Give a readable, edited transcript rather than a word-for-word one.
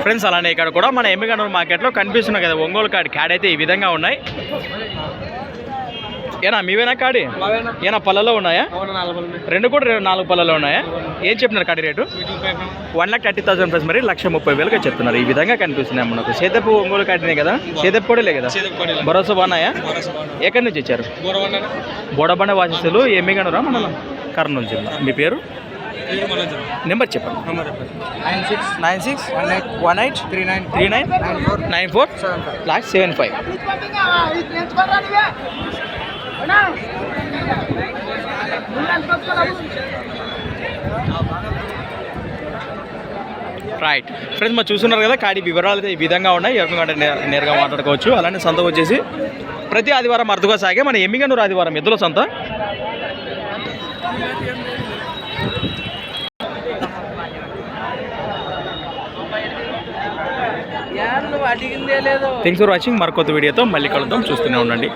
Friends అలానే ఇక్కడ కూడా మన ఎమ్మిగనూరు మార్కెట్లో కనిపిస్తున్నాయి కదా ఒంగోలు కాడి అయితే ఈ విధంగా ఉన్నాయి. ఏనా మీవేనా కాడి? ఏనా పళ్ళలో ఉన్నాయా? రెండు కూడా 4 పళ్ళలో ఉన్నాయా? ఏం చెప్తున్నారు కాడి రేటు? 1,30,000 ప్లస్ మరి 1,30,000గా చెప్తున్నారు. ఈ విధంగా కనిపిస్తున్నాయి మనకు. సేదపు ఒంగోలు కాడినే కదా, సేదపు కూడా కదా, భరోసా బాగున్నాయా? ఎక్కడి నుంచి వచ్చారు? బోడబండ వాసిస్తులు ఎమ్మిగనూరా మన కర్నూలు జిల్లా. మీ పేరు నెంబర్ చెప్పండి. 9618393994 రైట్ ఫ్రెండ్స్, మరి చూస్తున్నారు కదా కాడి వివరాలు అయితే ఈ విధంగా ఉన్నాయి. ఎవరికంటే నేరుగా మాట్లాడుకోవచ్చు. అలానే సంత వచ్చేసి ప్రతి ఆదివారం అరుదుగా సాగే మన ఎమ్మిగనూరు ఆదివారం ఎద్దుల సంత. Thanks for watching. మరికొత్త వీడియోతో మళ్ళీ కలుద్దాం. చూస్తూనే ఉండండి.